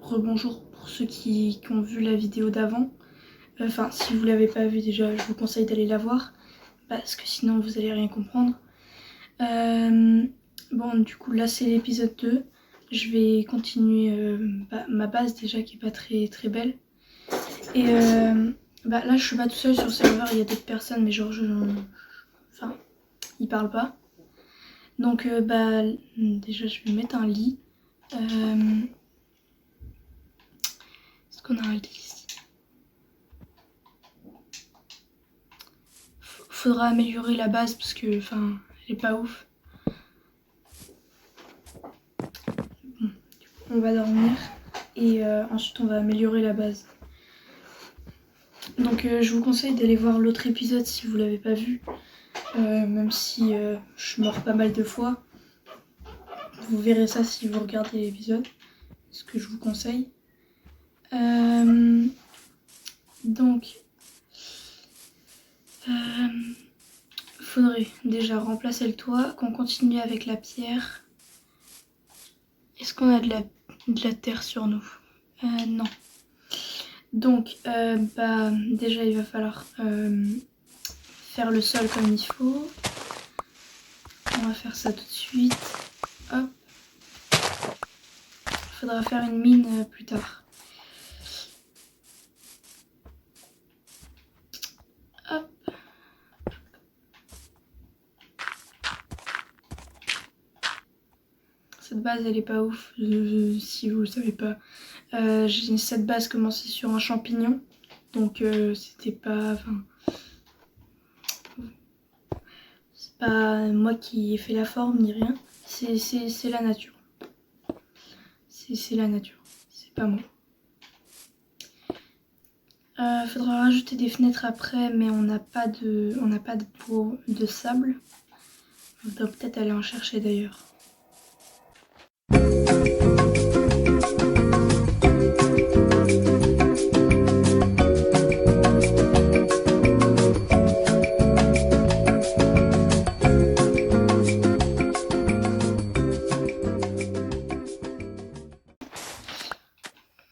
rebonjour pour ceux qui ont vu la vidéo d'avant. Enfin, si vous l'avez pas vue déjà, je vous conseille d'aller la voir, parce que sinon vous allez rien comprendre. Bon, du coup là c'est l'épisode 2. Je vais continuer ma base déjà qui est pas très très belle. Et là je suis pas tout seul sur le serveur, il y a d'autres personnes, mais genre ils parlent pas. Donc déjà je vais mettre un lit. Est-ce qu'on a un lit ici? Faudra améliorer la base parce que elle est pas ouf. Bon, on va dormir et ensuite on va améliorer la base. Donc je vous conseille d'aller voir l'autre épisode si vous l'avez pas vu. Même si je meurs pas mal de fois. Vous verrez ça si vous regardez l'épisode. Ce que je vous conseille. Donc faudrait déjà remplacer le toit, qu'on continue avec la pierre. Est-ce qu'on a de la terre sur nous? Non. Donc déjà il va falloir faire le sol comme il faut. On va faire ça tout de suite. Hop. Il faudra faire une mine plus tard. Hop. Cette base elle est pas ouf, si vous le savez pas. Cette base commençait sur un champignon, donc c'était pas... c'est pas moi qui ai fait la forme ni rien, c'est la nature. C'est la nature, c'est pas moi. Faudra rajouter des fenêtres après, mais on n'a pas de pot de sable. On doit peut-être aller en chercher d'ailleurs.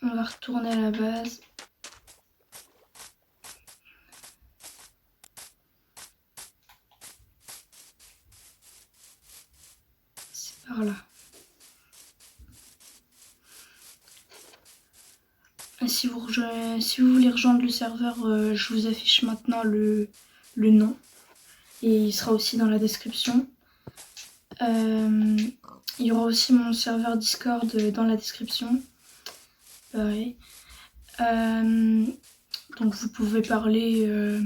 On va retourner à la base. C'est par là. Et si vous voulez rejoindre le serveur, je vous affiche maintenant le nom. Et il sera aussi dans la description. Il y aura aussi mon serveur Discord dans la description. Pareil. Donc vous pouvez parler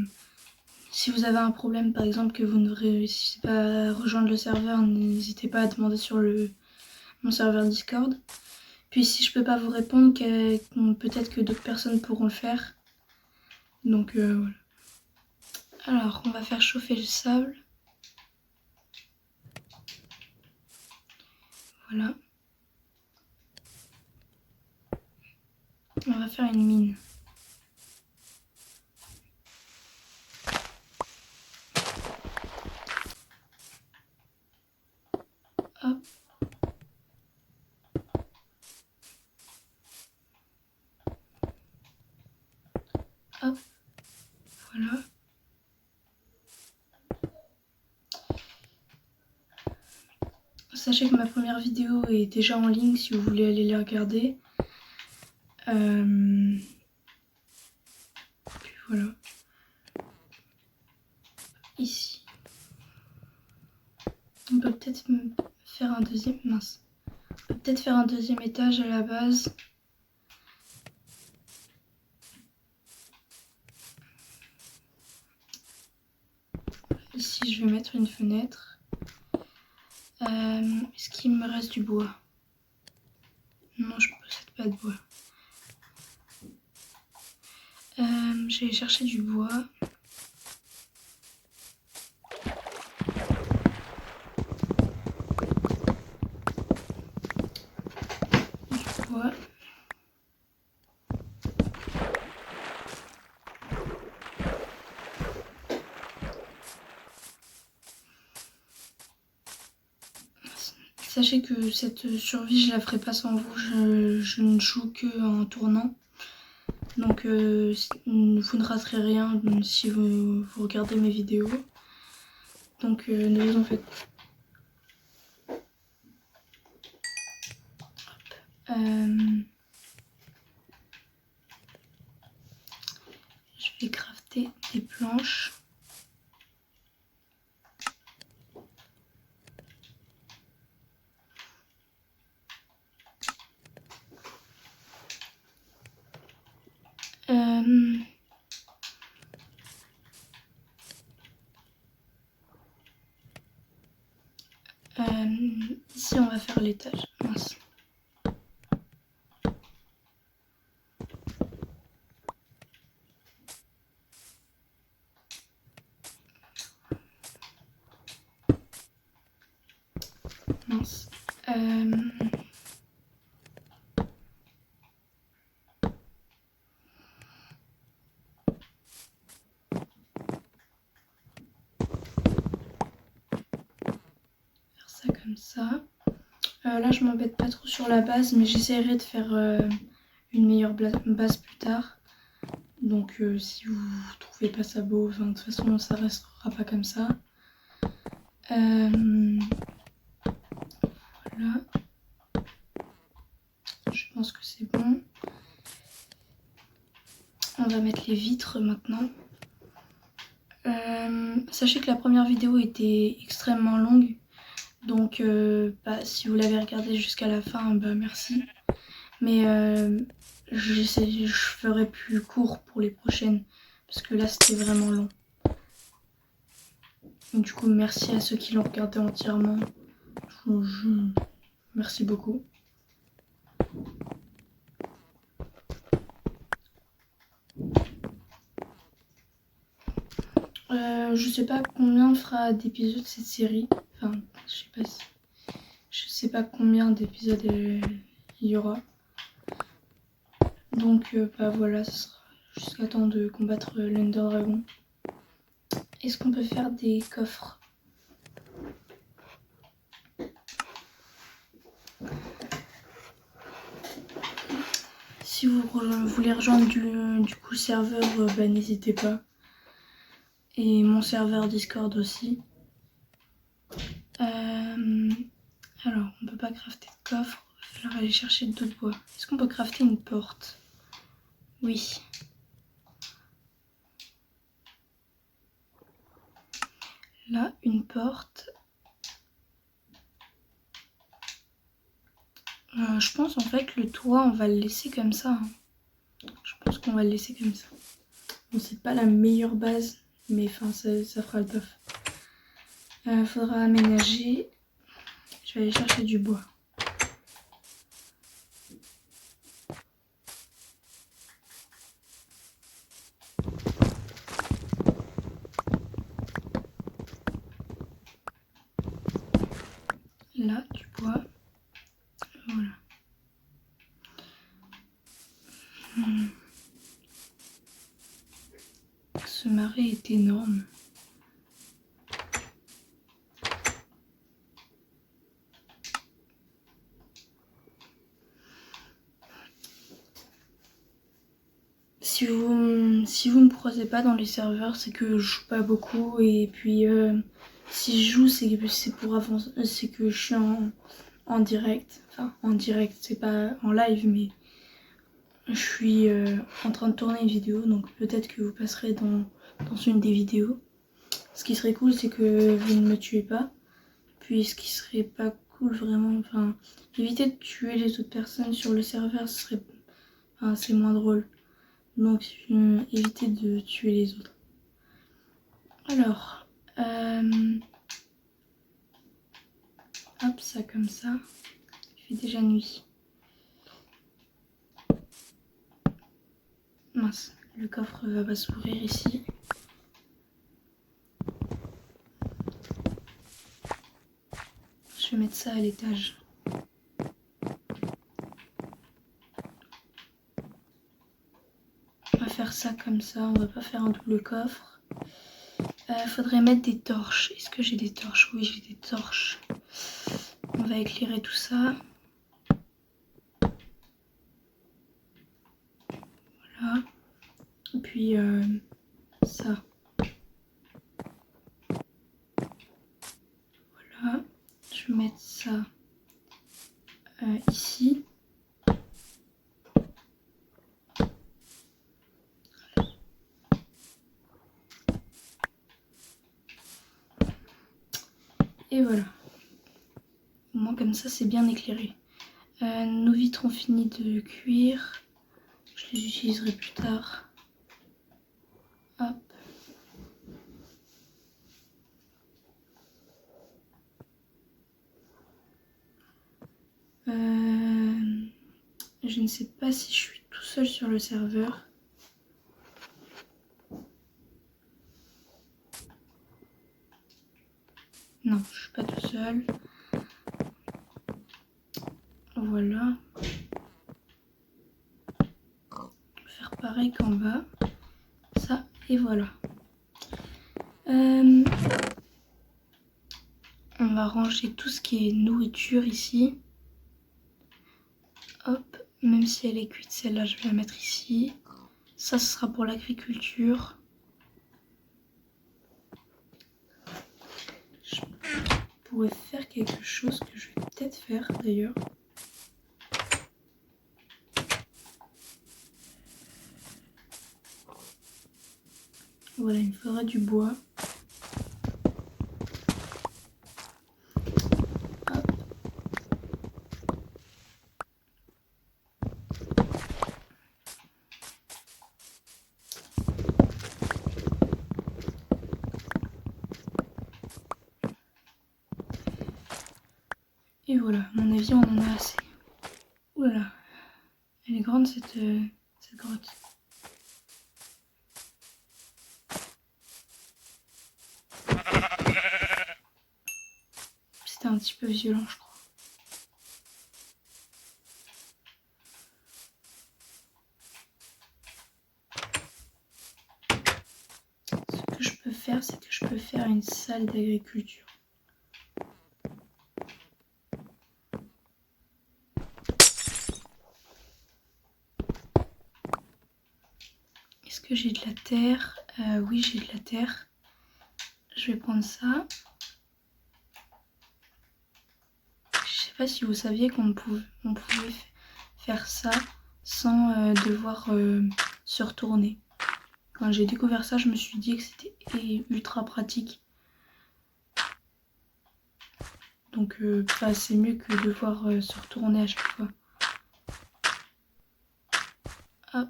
si vous avez un problème, par exemple, que vous ne réussissez pas à rejoindre le serveur, n'hésitez pas à demander sur mon serveur Discord. Puis si je peux pas vous répondre, peut-être que d'autres personnes pourront le faire. Donc voilà. Alors on va faire chauffer le sable. Voilà. On va faire une mine. Hop. Hop. Voilà. Sachez que ma première vidéo est déjà en ligne si vous voulez aller la regarder. Puis voilà. Ici. On peut peut-être faire un deuxième... Mince. On peut peut-être faire un deuxième étage à la base. Ici, je vais mettre une fenêtre. Est-ce qu'il me reste du bois? Non, je ne possède pas de bois. Je vais chercher du bois. Du bois. sachez que cette survie, je la ferai pas sans vous. Je ne joue que en tournant. Donc vous ne raterez rien si vous regardez mes vidéos. Donc ne vous en faites pas. Je vais crafter des planches. Ici on va faire l'étage. Mince. Mince. Comme ça. Là je m'embête pas trop sur la base, mais j'essaierai de faire une meilleure base plus tard. Donc si vous trouvez pas ça beau, de toute façon ça restera pas comme ça. Voilà. Je pense que c'est bon. On va mettre les vitres maintenant. Sachez que la première vidéo était extrêmement longue. Donc si vous l'avez regardée jusqu'à la fin, merci. Mais je ferai plus court pour les prochaines. Parce que là c'était vraiment long. Donc, du coup merci à ceux qui l'ont regardé entièrement. Merci beaucoup. Je sais pas combien fera d'épisodes cette série. Enfin, je sais pas combien d'épisodes il y aura. Donc voilà, ce sera jusqu'à temps de combattre l'Ender Dragon. Est-ce qu'on peut faire des coffres? Si vous voulez rejoindre du coup le serveur, n'hésitez pas. Et mon serveur Discord aussi. Alors, on peut pas crafter de coffre. Il va falloir aller chercher d'autres bois. Est-ce qu'on peut crafter une porte? Oui. Là, une porte. Je pense en fait le toit, on va le laisser comme ça. Hein. Je pense qu'on va le laisser comme ça. Bon, c'est pas la meilleure base, mais enfin ça fera le taf. Faudra aménager. Je vais aller chercher du bois. Là, du bois. Voilà. Ce marais est énorme. Si vous me croisez pas dans les serveurs, c'est que je joue pas beaucoup. Et puis si je joue, c'est pour avancer, c'est que je suis en direct. Enfin en direct, c'est pas en live, mais je suis en train de tourner une vidéo, donc peut-être que vous passerez dans une des vidéos. Ce qui serait cool, c'est que vous ne me tuez pas. Puis ce qui serait pas cool vraiment, enfin éviter de tuer les autres personnes sur le serveur, ce serait, enfin, c'est moins drôle. Donc évitez de tuer les autres. Alors, hop, ça comme ça. Il fait déjà nuit. Mince, le coffre va pas s'ouvrir ici. Je vais mettre ça à l'étage. On va faire ça comme ça, on va pas faire un double coffre. Faudrait mettre des torches. Est-ce que j'ai des torches? Oui, j'ai des torches. On va éclairer tout ça. Voilà. Et puis ça. Voilà. Je vais mettre ça ici. Et voilà. Au moins comme ça c'est bien éclairé. Nos vitres ont fini de cuire. Je les utiliserai plus tard. Hop. Je ne sais pas si je suis tout seul sur le serveur. Non, je suis pas tout seul. Voilà. Faire pareil qu'en bas. Ça, et voilà. On va ranger tout ce qui est nourriture ici. Hop, même si elle est cuite, celle-là, je vais la mettre ici. Ça, ce sera pour l'agriculture. Je pourrais faire quelque chose que je vais peut-être faire d'ailleurs. Voilà, il me faudra du bois. Hop. Et voilà, à mon avis, on en a assez. Oulala, elle est grande cette grotte. C'était un petit peu violent, je crois. Ce que je peux faire, c'est que je peux faire une salle d'agriculture. Est-ce que j'ai de la terre? Oui, j'ai de la terre. Je vais prendre ça. Je sais pas si vous saviez qu'on pouvait faire ça sans devoir se retourner. Quand j'ai découvert ça, je me suis dit que c'était ultra pratique. Donc c'est mieux que devoir se retourner à chaque fois. Hop.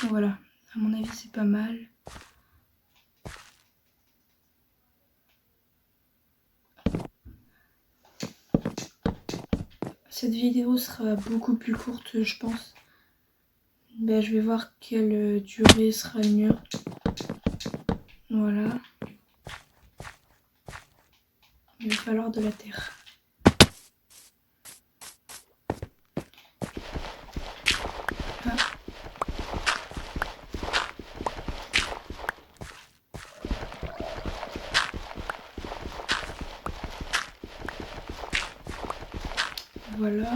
Voilà. À mon avis, c'est pas mal. Cette vidéo sera beaucoup plus courte, je pense. Ben, je vais voir quelle durée sera le mieux. Voilà. Il va falloir de la terre. Ah. Voilà.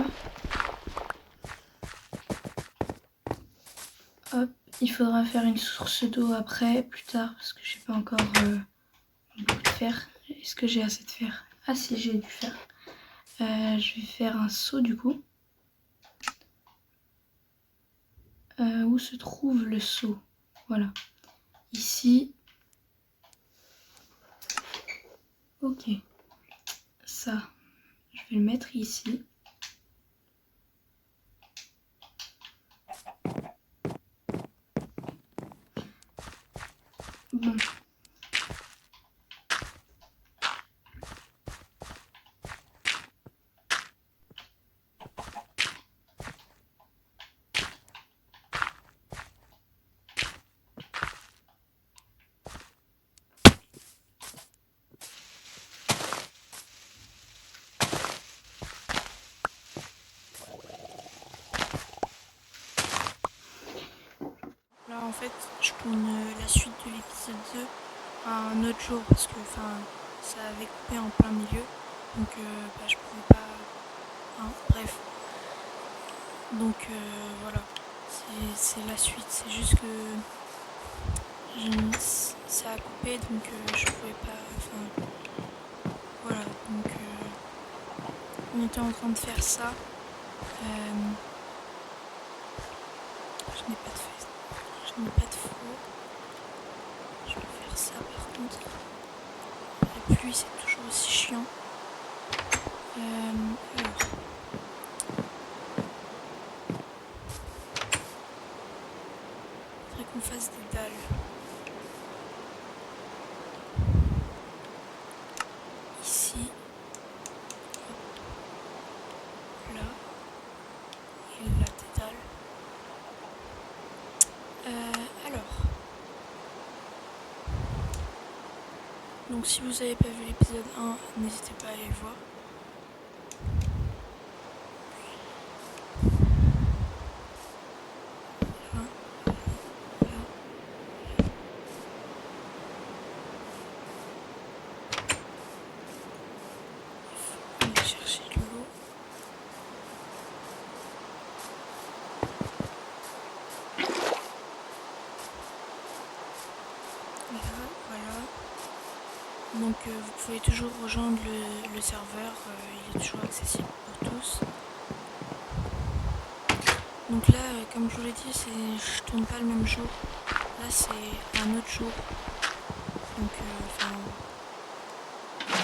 Hop, il faudra faire une source d'eau après, plus tard, parce que j'ai pas encore beaucoup de fer. Est-ce que j'ai assez de fer? Ah si, j'ai du fer. Je vais faire un seau du coup. Où se trouve le seau? Voilà. Ici. Ok. Ça, je vais le mettre ici. Bon. Là en fait je tourne la suite de l'épisode 2 à un autre jour parce que ça avait coupé en plein milieu. Donc je pouvais pas... Hein, bref. Donc voilà, c'est la suite. C'est juste que ça a coupé, donc je pouvais pas... Enfin, voilà, donc on était en train de faire ça. Je n'ai pas de feu. Je n'ai pas de faux. Je vais faire ça par contre. La pluie c'est toujours aussi chiant. Alors. Faudrait qu'on fasse des dalles. Ici. Hop. Là. Et là des dalles. Alors. Donc si vous n'avez pas vu l'épisode 1, n'hésitez pas à aller le voir. Donc vous pouvez toujours rejoindre le serveur, il est toujours accessible pour tous. Donc là, comme je vous l'ai dit, je tourne pas le même jour. Là c'est un autre jour. Donc enfin... ok.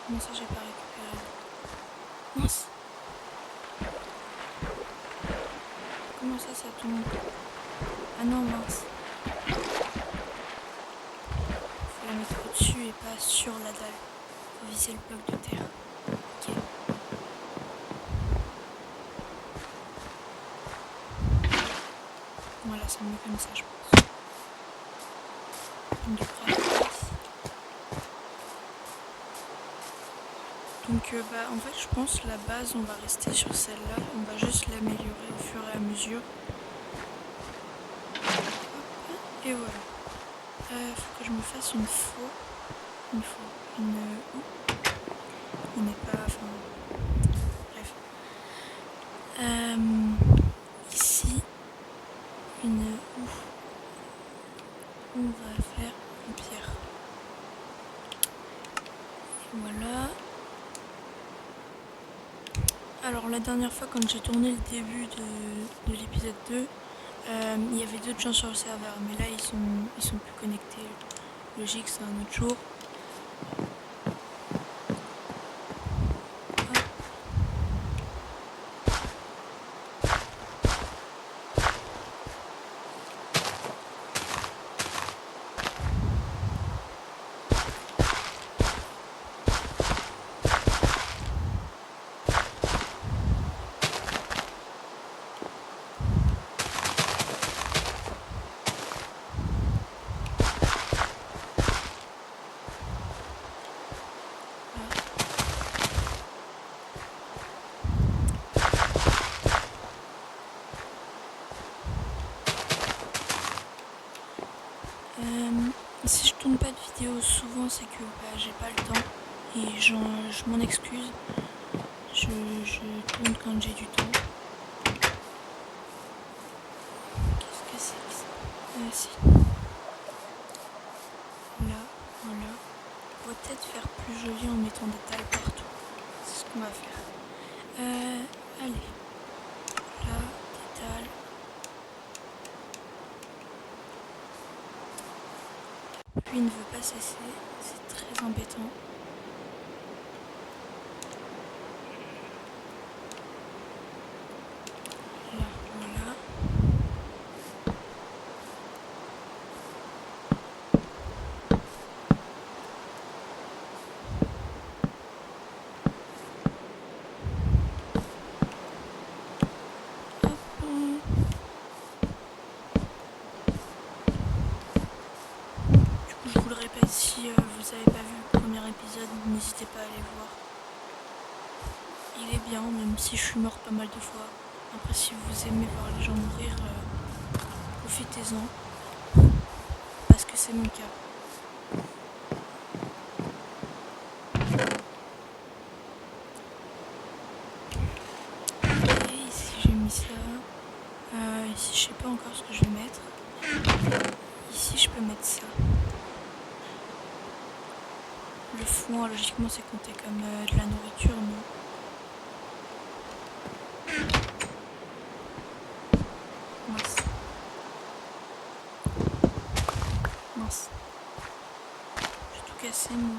Comment ça j'ai pas récupéré? Mince. Comment ça tombe? Ah non mince. Faut la mettre au-dessus et pas sur la dalle. Faut viser le bloc de terre. Ok. Voilà, c'est mieux comme ça je pense. Du donc en fait je pense la base on va rester sur celle-là, on va juste l'améliorer au fur et à mesure. Hop, et voilà. Faut que je me fasse une faux. On n'est pas... Enfin... Bref. Ici, on va faire une pierre. Et voilà. Alors la dernière fois quand j'ai tourné le début de l'épisode 2, il y avait d'autres gens sur le serveur, mais là ils sont plus connectés. Logique, c'est un autre jour. Si je tourne pas de vidéo souvent, c'est que j'ai pas le temps et je m'en excuse. Je tourne quand j'ai du temps. Qu'est-ce que c'est que ça? Si. Là, voilà. On pourrait peut-être faire plus joli en mettant des dalles partout. C'est ce qu'on va faire. Allez. Là, des dalles. Puis il ne veut pas cesser, c'est très embêtant. Là, voilà. Hop. vous n'avez pas vu le premier épisode, n'hésitez pas à aller voir. Il est bien, même si je suis mort pas mal de fois. Après, si vous aimez voir les gens mourir, profitez-en. Parce que c'est mon cas. Et ici j'ai mis ça. Ici je sais pas encore ce que je vais mettre. Ici je peux mettre ça. Le foin, logiquement c'est compté comme de la nourriture, non? Mince. Mince. J'ai tout cassé moi.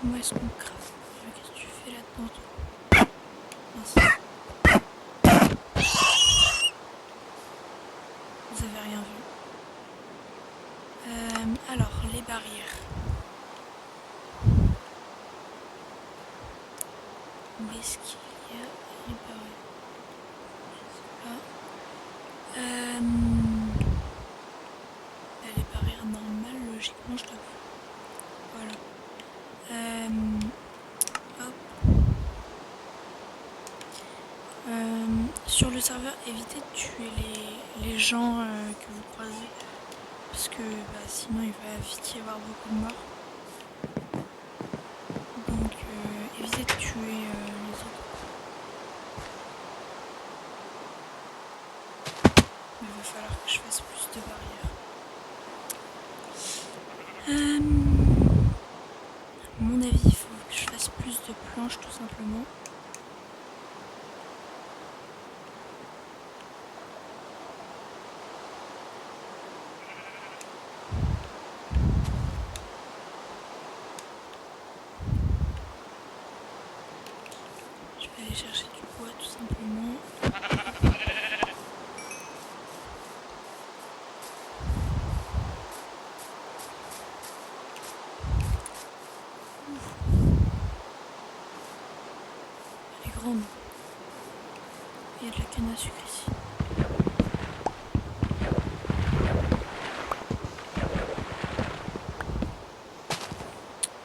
Comment est-ce qu'on craft? Qu'est-ce que tu fais là-dedans toi? Mince. Vous avez rien vu. Alors, les barrières. Où est-ce qu'il y a les barrières? Je sais pas. Les barrières normales, logiquement, je dois. Voilà. Hop. Sur le serveur, évitez de tuer les gens que vous croisez. Parce que sinon, il va vite y avoir beaucoup de morts. Donc, évitez de tuer les autres. Mais il va falloir que je fasse plus de barrières. À mon avis, il faut que je fasse plus de planches tout simplement. Je vais aller chercher du bois tout simplement. Elle est grande. Il y a de la canne à sucre ici.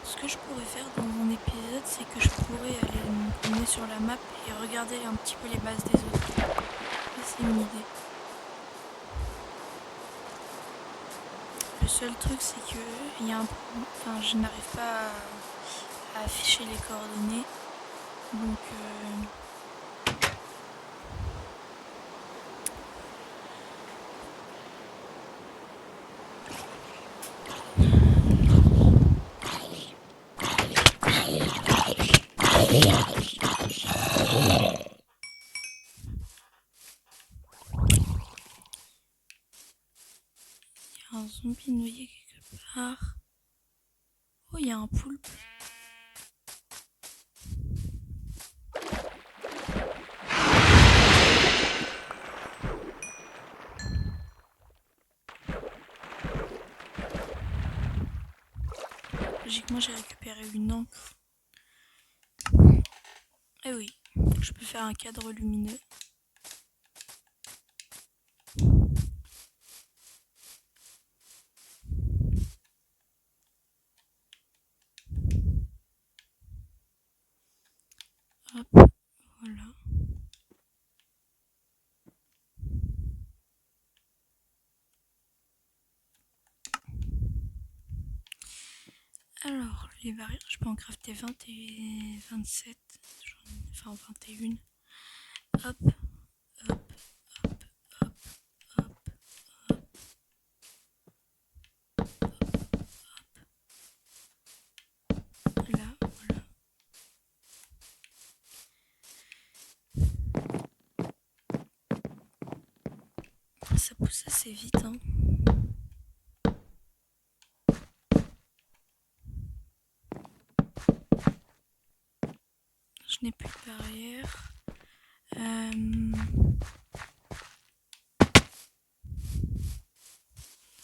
Ce que je pourrais faire dans mon épisode, c'est que je pourrais aller me promener sur la map et regarder un petit peu les bases des autres. C'est une idée. Le seul truc, c'est que je n'arrive pas à afficher les coordonnées. Donc, il y a un zombie noyé quelque part. Oh, il y a un poulpe. Logiquement, j'ai récupéré une encre. Eh oui, je peux faire un cadre lumineux. Hop, voilà. Alors, les barrières, je peux en crafter 20 et 27, enfin 21. Hop, hop, hop, hop, hop, hop, hop. Là, voilà. Ça pousse assez vite, hein. Je n'ai plus de barrière.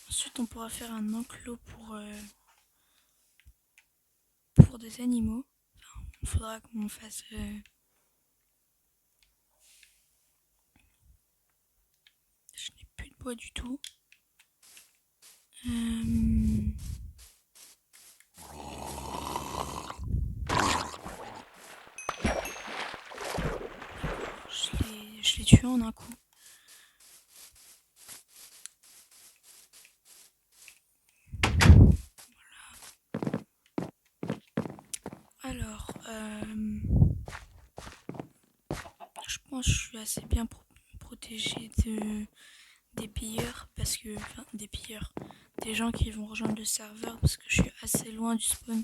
Ensuite, on pourra faire un enclos pour des animaux. Enfin, il faudra qu'on fasse pas du tout. Je l'ai tué en un coup. Alors, je pense que je suis assez bien protégée des pilleurs, parce que, enfin, des pilleurs, des gens qui vont rejoindre le serveur, parce que je suis assez loin du spawn.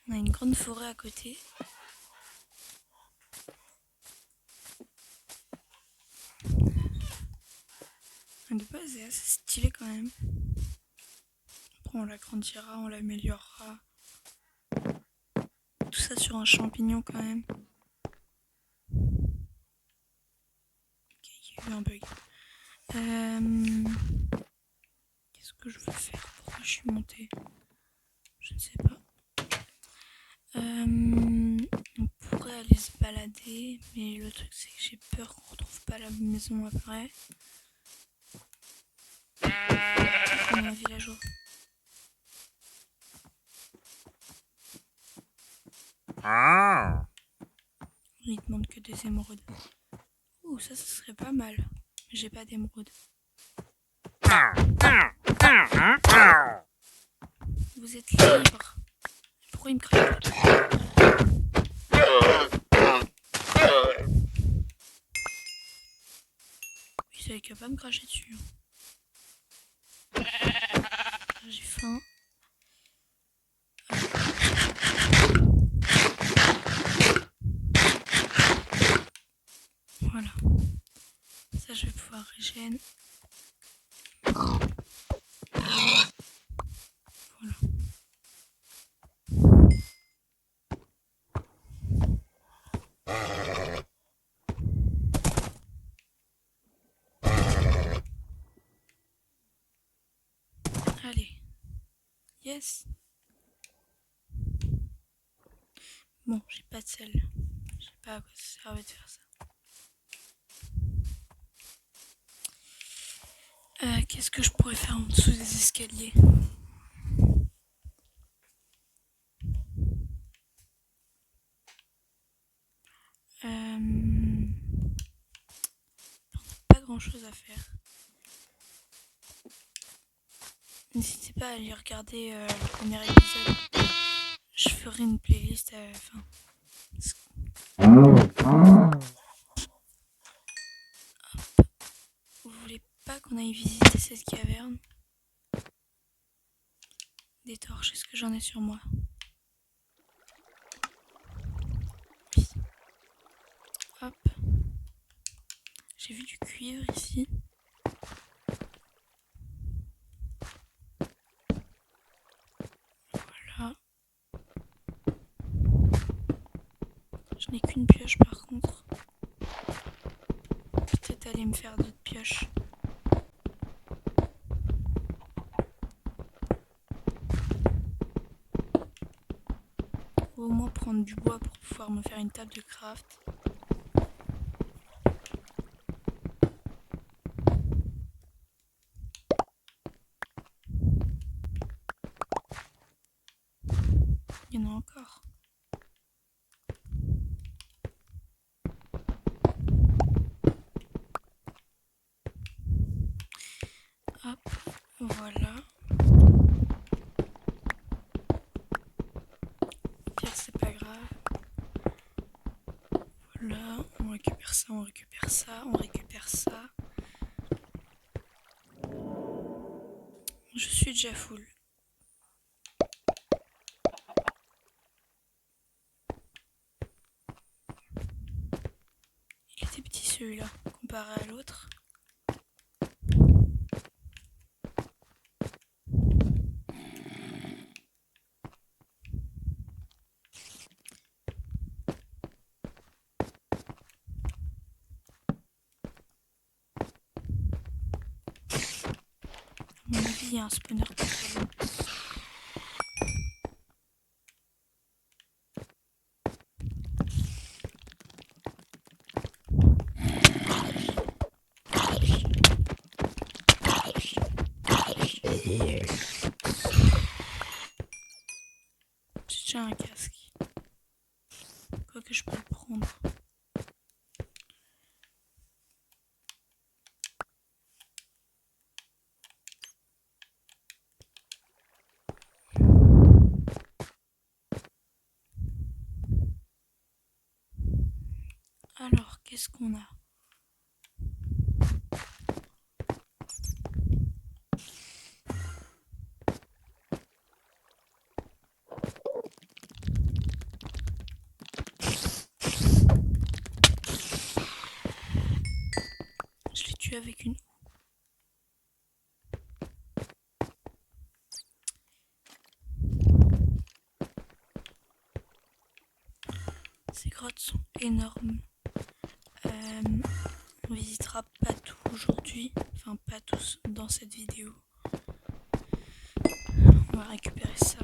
On a une grande forêt à côté. De base, c'est assez stylé quand même. Après, on l'agrandira, on l'améliorera. Tout ça sur un champignon quand même. Ok, il y a eu un bug. Qu'est-ce que je veux faire? Pourquoi je suis montée? Je ne sais pas. On pourrait aller se balader, mais le truc c'est que j'ai peur qu'on retrouve pas la maison après. On a un villageois. Il demande que des émeraudes. Ouh, ça serait pas mal. Mais j'ai pas d'émeraudes. Vous êtes libre. Pourquoi il me crache? Il savait qu'à pas me cracher dessus. J'ai faim. Voilà. Ça, je vais pouvoir régénérer. Voilà. Allez. Yes. Bon, j'ai pas de sel. Je sais pas à quoi ça servait de faire ça. Qu'est-ce que je pourrais faire en dessous des escaliers? Pas grand chose à faire. N'hésitez pas à aller regarder le premier épisode. Je ferai une playlist à la fin. Vous voulez pas qu'on aille visiter cette caverne? Des torches, est-ce que j'en ai sur moi? Oui. Hop. J'ai vu du cuivre ici. Voilà. Je n'ai qu'une pioche par contre. Peut-être aller me faire d'autres pioches. Ou au moins prendre du bois pour pouvoir me faire une table de craft. Il y en a encore. Hop, voilà. Pire, c'est pas grave. Voilà, on récupère ça, on récupère ça, on récupère ça. Je suis déjà full. Il était petit celui-là, comparé à l'autre. avis, il y a un spawner pas très loin. J'ai déjà un casque. Quoique je peux le prendre. Alors, qu'est-ce qu'on a? Je l'ai tué avec une. Ces grottes sont énormes. On visitera pas tout aujourd'hui, enfin pas tous dans cette vidéo. On va récupérer ça.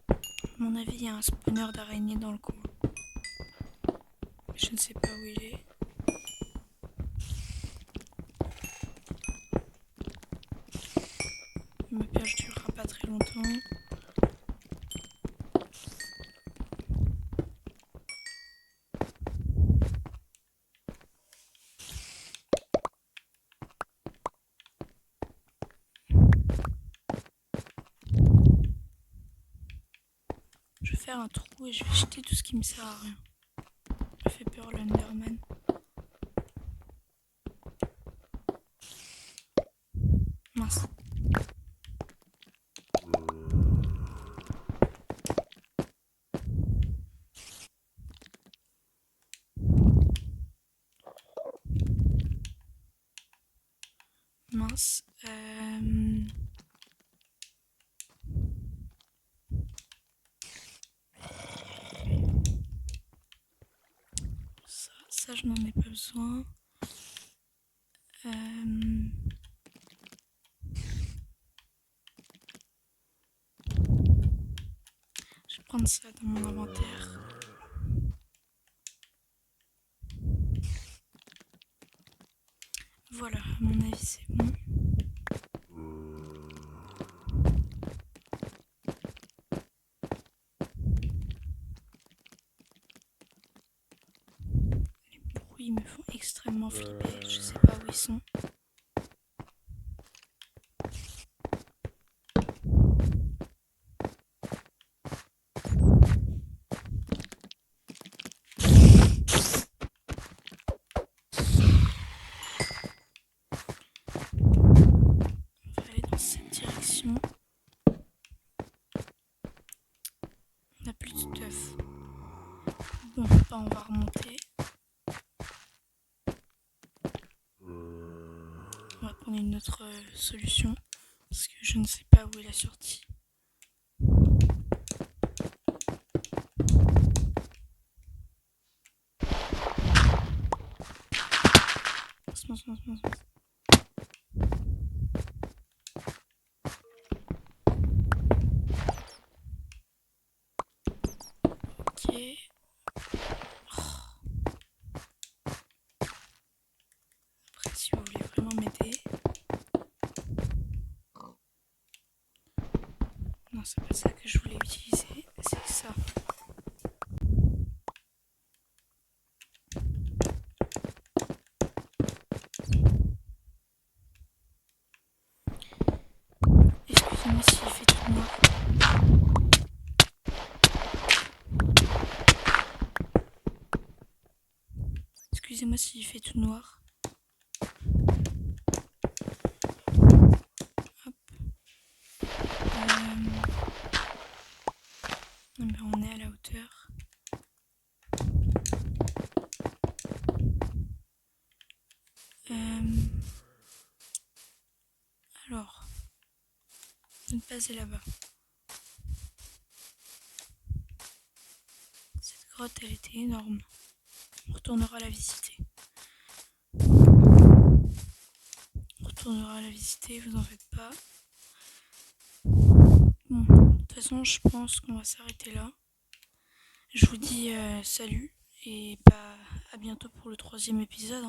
À mon avis, il y a un spawner d'araignées dans le coin. Je ne sais pas où il est. Ma perche durera pas très longtemps. Je vais faire un trou et je vais jeter tout ce qui me sert à rien. Ça fait peur l'Enderman. Mince. Mince. Ça je n'en ai pas besoin. Je vais prendre ça dans mon inventaire. Voilà, à mon avis c'est bon. Les bruits me font extrêmement flipper, je sais pas où ils sont. On va aller dans cette direction. On n'a plus de stuff. Bon, bah on va remonter. On va prendre une autre solution. Parce que je ne sais pas où est la sortie. Mince. Ok. Après, si vous voulez vraiment m'aider. Non, c'est pas ça que je voulais utiliser, c'est ça. Excusez-moi s'il fait tout noir. Excusez-moi s'il fait tout noir. Hop. On est à la hauteur. Alors, notre base est là-bas. Cette grotte, elle était énorme. On retournera la visiter. On retournera la visiter, vous en faites pas. Bon, de toute façon, je pense qu'on va s'arrêter là. Je vous dis salut et à bientôt pour le 3e épisode.